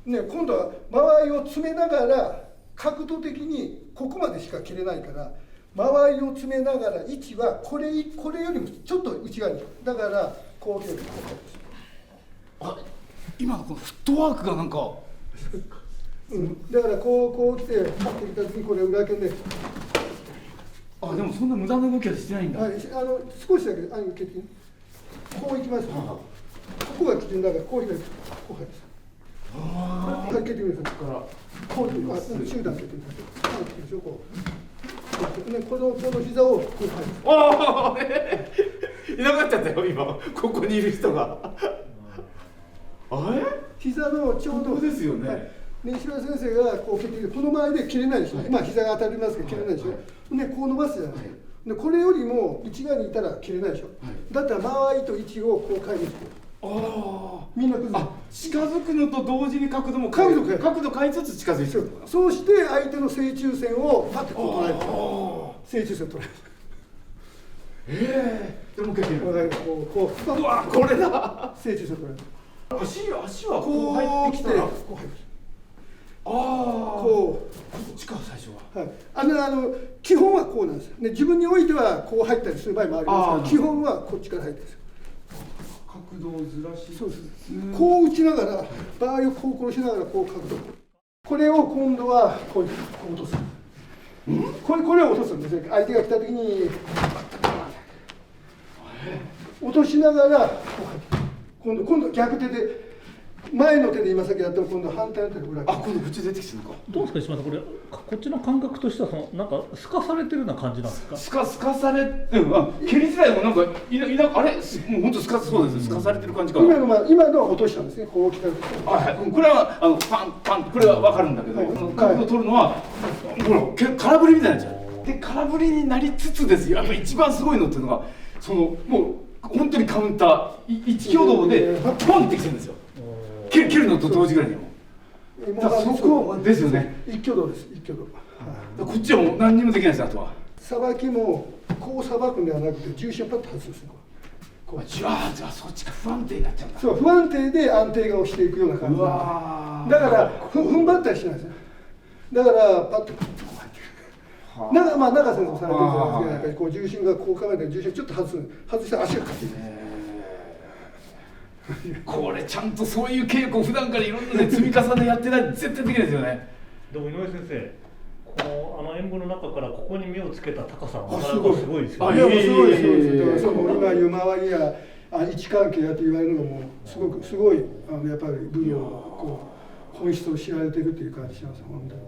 ね、今度は間合いを詰めながら角度的にここまでしか蹴れないから間合いを詰めながら位置はこれよりもちょっと内側にだからこう蹴る。あ、今のこのフットワークがなんか、だからこう来てパッてきた時にこれ裏剣で、あ、でもそんな無駄な動きはしてないんだ。はい、少しだけ蹴ってこういきます。ここが基準だからこう開いてこう入る。はい、蹴ってください。こういう中段蹴ってください。こうね、この膝をこう入る。ああ、いなくなっちゃったよ今ここにいる人が。あれ？膝のちょうどですよね。はい、西村先生がこう蹴ってこの周りで蹴れないでしょ。まあ膝が当たりますけど蹴れないでしょ。でこう伸ばすじゃないですか。でこれよりも内側にいたら蹴れないでしょ。だったら間合いと位置をこう変える。ああ、みんな崩近づくのと同時に角度も角度変えつつ近づいてる。そうして相手の正中線をパッてこう捉える。正中線捉える。でもう一回蹴る。こううわ、これだ。正中線捉える。足はここう入う来てってきたら、こう入る。ああ、ここっちか最初は。はい、基本はこうなんですよ。で自分においてはこう入ったりする場合もありますけど、基本はこっちから入ってるんですよ。角度をずらし。そうです。こう打ちながら場合をこう殺しながらこう角度。これを今度はこう落とす。これを落とすんですね。相手が来た時に落としながらこう入って今度逆手で。前の手で今先やったら今度反対の手で裏あ、今度こっち出てきてるのか。どうですか石間さん、これこっちの感覚としてはなんか透かされてるような感じなんですか。すかされ、蹴りづらいもんなんかあれ、もう本当そうです。すかされてる感じかな。今のは落としたんですね。こう来た時。はい、これはパンこれは分かるんだけど、角度取るのはほら空振りみたいになっちゃう。で空振りになりつつですよ。やっぱり一番すごいのっていうのがもう本当にカウンター一挙動でポンってきてるんですよ。蹴るのと同時ぐらいにも。だからそこですよね。一挙動です。一挙動。こっちはもう何にもできないです。あとはさばきもこうさばくんではなくて重心をパッと外すんですよ。じゃあそっちが不安定になっちゃうんだ。そう、不安定で安定がしていくような感じ。だから踏ん張ったりしないですよ。だからパッとこう入ってくる。長瀬のされてるじゃないですか。やっぱりこう重心がこう構えて重心ちょっと外して足がかってる。これちゃんとそういう稽古を普段からいろんな積み重ねやってないと絶対できないですよね。でも井上先生、演舞の中からここに目をつけた高さはなかなかすごいですよね。いやもうすごいです。今言う周りや位置関係やと言われるのもすごいやっぱり武道の本質を知られてるっていう感じします本当に。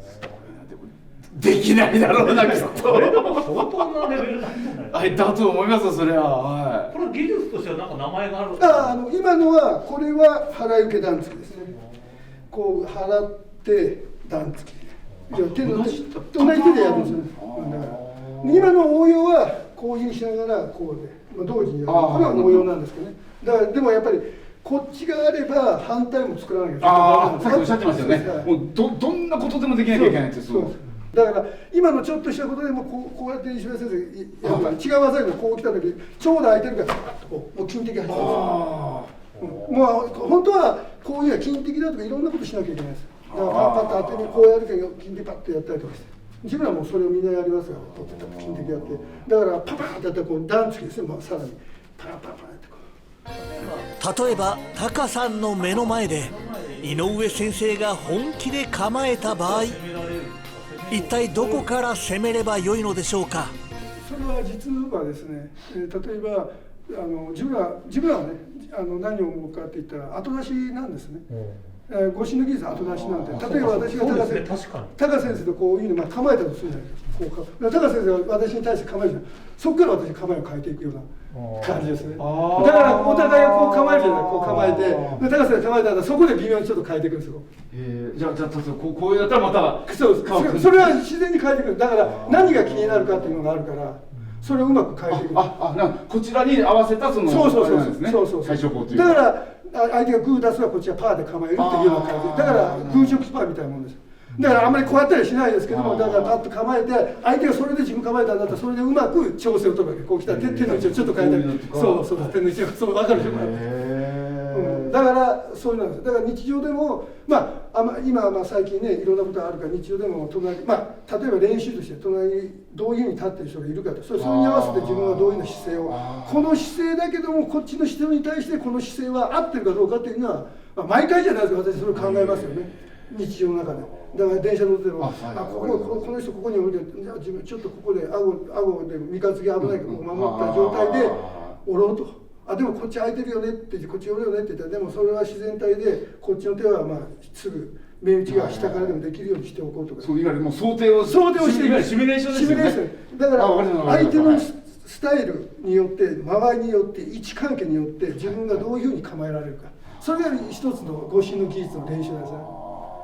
できないだろうなきっと。これでも相当なレベルなんじゃないですか。あだと思いますよそれは。はい。これ技術としてはなんか名前があるんですか。今のはこれは払い受け段付きですね。こう払って段付き。同じ手でやるんですよね。今の応用はこういうふうにしながらこうで、同時にやる。これは応用なんですけどね。だからでもやっぱりこっちがあれば反対も作らなきゃいけない。さっきおっしゃってましたよね。もうどんなことでもできなきゃいけないって。そうだから今のちょっとしたことでもこうやって石橋先生やっぱ違う技がこう来た時ちょうど空いてるからもう金的が入ってます。もう本当はこういう金的だとかいろんなことしなきゃいけないです。だからパッと当てにこうやるけど金的パッとやったりとかして。自分らもそれをみんなやりますから金的やって。だからパパッとやったらこう段付きですね。さらにパラパラパラってこう。例えばタカさんの目の前で井上先生が本気で構えた場合、一体どこから攻めればよいのでしょうか。それは実はですね、例えば自分らはね何を思うかって言ったら後出しなんですね。護身の技術は後出しなんで、例えば私がタカ先生とこういうの構えたとするじゃないですか。タカ先生が私に対して構えるじゃない。そこから私構えを変えていくような感じですね。だからお互いがこう構えるじゃない。こう構えて、タカ先生が構えたらそこで微妙にちょっと変えていくんですよ。じゃあこういうやったらまたそうです。それは自然に変えていく。だから何が気になるかっていうのがあるから、それをうまく変えていく。こちらに合わせたそのそう最初こうという。だから相手がグー出すはこっちはパーで構えるっていうような感じで、だから空直スパーみたいなもんです。だからあんまりこうやったりしないですけども、だからパッと構えて相手がそれで自分構えたんだったらそれでうまく調整を取るわけ。こう来たら手の位置をちょっと変えたり、そう手の位置が分かるでしょ。だからそういうのなんです。だから日常でも今は最近ねいろんなことがあるから日常でも隣例えば練習として隣にどういうふうに立ってる人がいるかと、それに合わせて自分はどういうような姿勢をこの姿勢だけどもこっちの姿勢に対してこの姿勢は合ってるかどうかっていうのは、毎回じゃないですか。私それを考えますよね日常の中で。だから電車乗ってもこの人ここにおるけどじゃあ自分ちょっとここで顎で三日月危ないから守った状態でおろうと。でもこっち空いてるよねって言ってこっちおるよねって言ったら、でもそれは自然体でこっちの手はすぐ目打ちが下からでもできるようにしておこうとか。そういわゆるもう想定をしているシミュレーションですよね。だから相手のスタイルによって間合いによって位置関係によって自分がどういうふうに構えられるか、それが一つの護身の技術の練習なんですね。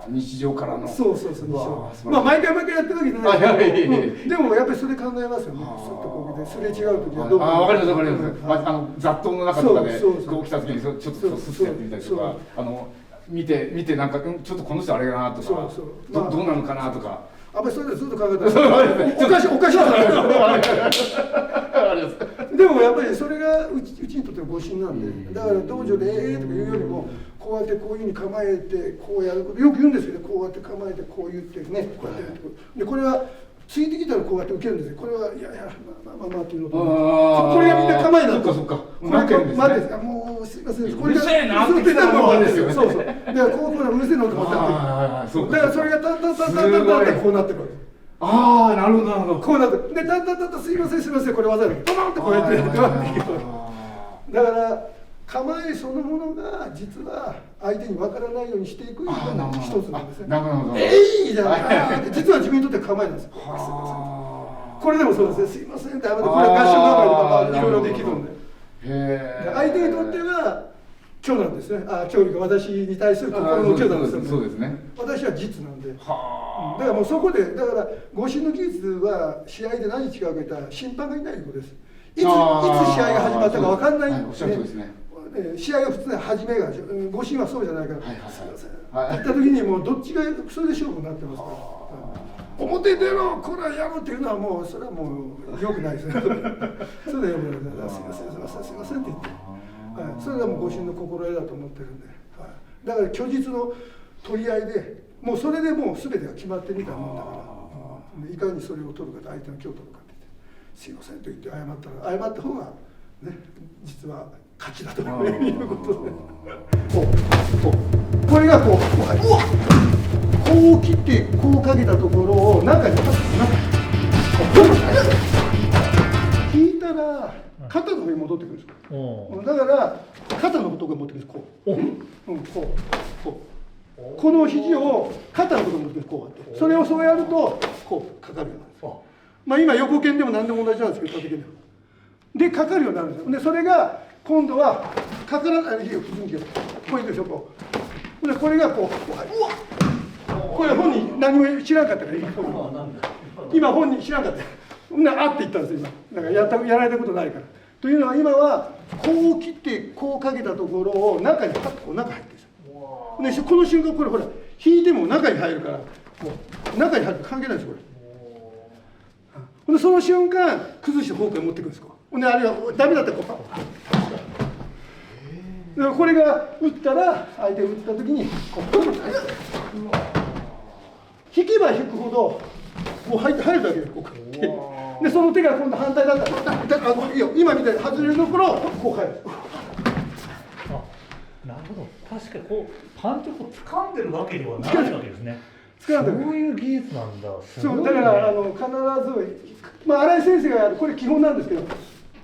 日常からのそう日常毎回やってるわけじゃないけど、でもやっぱりそれ考えますよね。すっとこうですれ違う時はどうか。わかります雑踏の中とかでこう来た時にちょっとスッとやってみたりとか、見てなんかちょっとこの人あれだなとかどうなのかなとか。あんまりそれでずっと考えたらおかしいでもやっぱりそれがうちにとっての護身なんで、だから道場でとか言うよりもこうやってこういうふうに構えてこうやることよく言うんですけど、こうやって構えてこう言ってねこうやってでこれはついてきたらこうやって受けるんですよ。これはいやまあっていうのとこれがみんな構えなんです。そっかこれ待ってもうすいませんこれがうるせえなって言ったらもうですよね。そうだからこううるせえのと思ったってだからそれがタンタンってこうなってるわけ。なるほどこうなってでタンタンすいませんこれ技でパパンってこうやってやってだから構えそのものが実は相手に分からないようにしていくのが一つなんですね。なるほど。じゃない実は自分にとって構えなんですよ。これでもそうですね。すいませんってこれは合唱構えでいろいろできるんで。相手にとっては虚なんですね。虚が私に対する心の虚なんですよね。そうですね。私は実なんで。だからもうそこでだから護身の技術は試合で何違うか言ったら審判がいないことです。いつ試合が始まったか分かんないんですね。試合は普通は初めが護身はそうじゃないから、すみません。行った時にもうどっちがそれで勝負になってますから。表出ろこれはやろうっていうのはもうそれはもう良くないですね。それでよくないすみませんって言って、それがもう護身の心得だと思ってるんで、だから虚実の取り合いでもうそれでもう全てが決まってみたもんだから、いかにそれを取るか相手の今日取るかって言ってすいませんと言って謝った方がね実は勝ちだということで、これがこう切ってこうかけたところを中に引いたら肩の方に戻ってくるんですよ。おだから肩のところに持ってくるんです。こう、こうこの肘を肩のところに持ってくる、こうやって、それをそうやるとこうかかるようになるんです。まあ今横剣でも何でも同じなんですけど、縦剣でもでかかるようになるんですよ。でそれが今度はかからない肘を普通にこういくでしょ、こうでこれがこう、うわっ、これ本人何も知らんかったから今本人知らんかったあって言ったんですよ。今だからやられたことないから。というのは今はこう切ってこうかけたところを中にパッとこう中入ってるんですよ。でこの瞬間これほら引いても中に入るから、こう中に入ると関係ないですこれ。でその瞬間崩してフォークに持っていくんです。ほんであれはダメだったらこうパッとこれが打ったら相手が打った時にこう引けば引くほどこう入るだけでこうでその手が今度反対だったらいいよ今みたいに外れるところをこう入る。なるほど、確かにこうパンチをこう掴んでるわけではないわけですね。そういう技術なんだ。すごいね。そうだから必ず、まあ、新井先生がやるこれ基本なんですけど、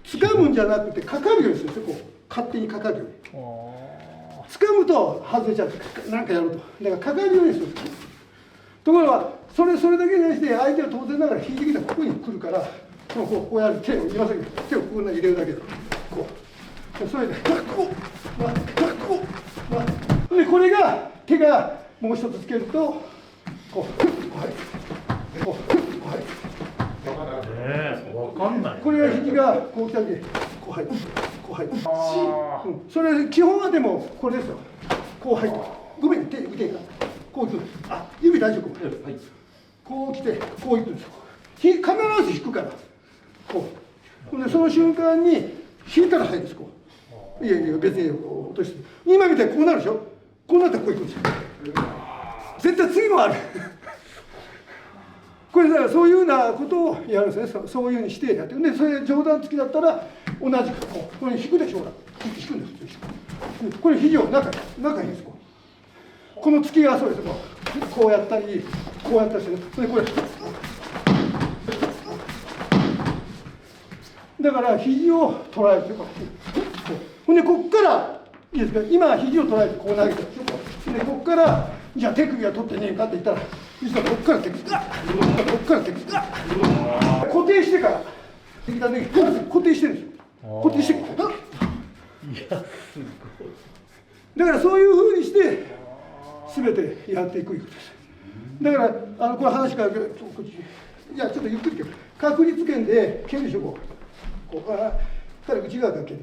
掴むんじゃなくてかかるようにするんですよ。こう勝手にかかるように。掴むと外れちゃう、なんかやるとだからかかるようにする。ところがそれだけにして相手は当然ながら引いてきたらここに来るから、こうやる手を今さっき手をここに入れるだけでこうそれでこうでこれが手がもう一つつけるとこうこうわかんない。これが肘がこう来たんでこう入るこう入るそれ基本はでもこれですよ。こう入ってごめん腕がこういく。指大丈夫。こう来てこういくんですよ。必ず引くからこうでその瞬間に引いたら入るんです。こういや別に落として今みたいにこうなるでしょ。こうなったらこういくんですよ。絶対次もあるこれだからそういうようなことをやるんですね。そういうふうにしてやってでそれ上段突きだったら同じくこれ引くでしょうが引くんですこれ肘を中にですこの突きがそうですこうやったりこうやったりしてね。それでこれだから肘を捉えてほんでこっからいいですか。今肘を捉えてこう投げてるでしょ。でこっからじゃあ手首は取ってねえかって言ったら実はこっから手首こっから手首固定してから固定してるんですよ。固定してからだからそういうふうにして全てやっていくいうことです。だからこれ話からちょっとゆっくり確率圏で蹴るでしょ。こうから内側から蹴る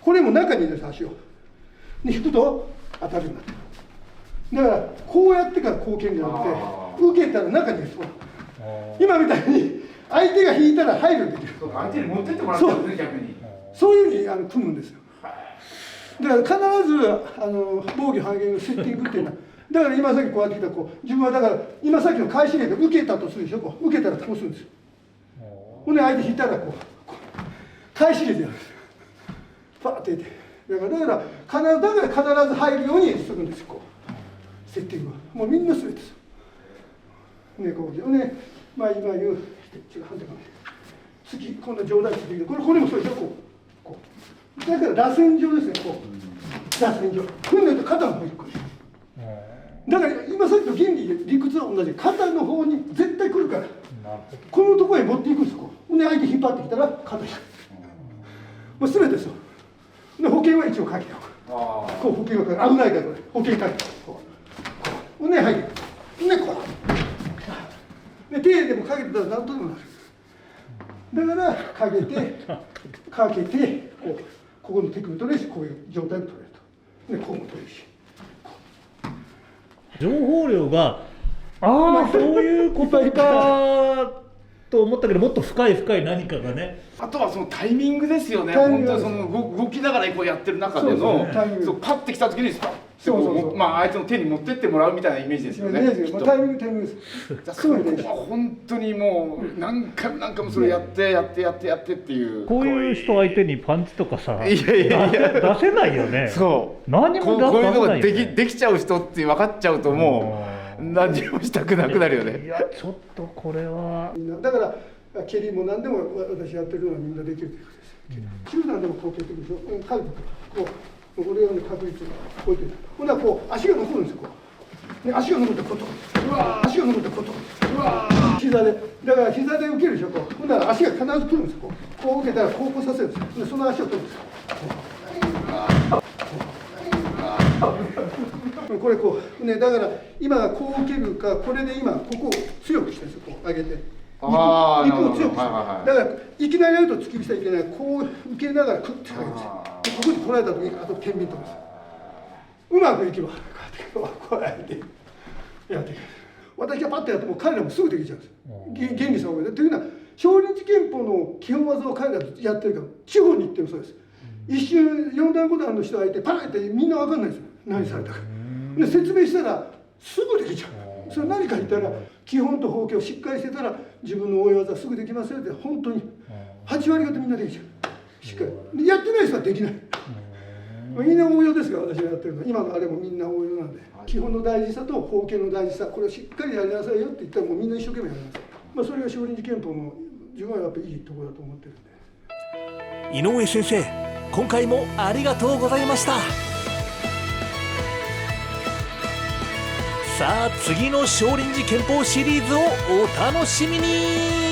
これも中に入れる足をで引くと当たるようになってる。だからこうやってからこう蹴るんじゃなくて受けたら中に入れる。今みたいに相手が引いたら入るようにできる。相手に持ってってもらったんですね逆に。そういうふうに組むんですよ。だから必ず防御反撃のセッティングっていうのはだから今さっきこうやってきた自分はだから今さっきの返し芸で受けたとするでしょ。受けたらこうするんですよ。ほんで相手引いたら返し芸でやるんですよ。パーってやってだから必ず入るようにするんですよ。セッティングはもうみんなすべてですよ。ねこうねまあ今言う違う反対側次今度は上段突きでこれもそうでしょ。こうだから螺旋状ですね。こう螺旋状踏んでると肩の方に来る。だから今さっきの原理で理屈は同じ肩の方に絶対来るからこのところへ持っていくんです。こうで相手引っ張ってきたら肩にもう全てですよ。で保険は一応かけておく。こう保険は危ないからこれ保険かけてこうね入るねこうで手でもかけてたら何とでもなる。だからかけてここの手首取れるしこういう状態で取れるとでこうも取れるし情報量がそういうことかと思ったけどもっと深い何かがね。あとはそのタイミングですよね。タイミング本当にその動きながらこうやってる中でのそうパッてきた時にそうまあ相手の手に持ってってもらうみたいなイメージですよね。タイミングですそれは本当にもう何回もそれやってっていう。こういう人相手にパンチとかさいや出せないよね。そう何もこういうのが出せないよね。できちゃう人って分かっちゃうともう何もしたくなくなるよね。いやちょっとこれはだから蹴りも何でも私やってるのはみんなできるということです。集団でもこう蹴ってくるでしょ。カルブとこうこれをね確率こうやってほんならこう足が残るんですよ。こうで足が残ってこうと足が残ってこうと膝でだから膝で受けるでしょ。こうほんなら足が必ず来るんですよ。こう受けたらこうさせるんですよ。でその足を取るんですよ。これこうねだから今こう受けるかこれで今ここを強くしてるんですよ。こう上げて肉を強くして、だからいきなりやると突き飛したらいけないこう受けながらクッて上げるんですよ。でここに取られた時にあと天秤取るんですよ。うまくいけばこうやってやっていく。私がパッとやっても彼らもすぐできちゃうんですよ。原理その上でというのは少林寺拳法の基本技を彼らやってるから地方に行ってもそうです。一瞬4段5段の人がいてパンってみんな分かんないですよ。何されたかで説明したらすぐできちゃう。それ何か言ったら基本と法規をしっかりしてたら自分の応用技すぐできますよって本当に8割方みんなできちゃう。しっかりやってない人はできない。みんな応用ですが私がやってるのは今のあれもみんな応用なんで基本の大事さと法規の大事さこれをしっかりやりなさいよって言ったらもうみんな一生懸命やります。それが少林寺拳法の自分はやっぱりいいところだと思ってるんで。井上先生、今回もありがとうございました。さあ次の少林寺拳法シリーズをお楽しみに。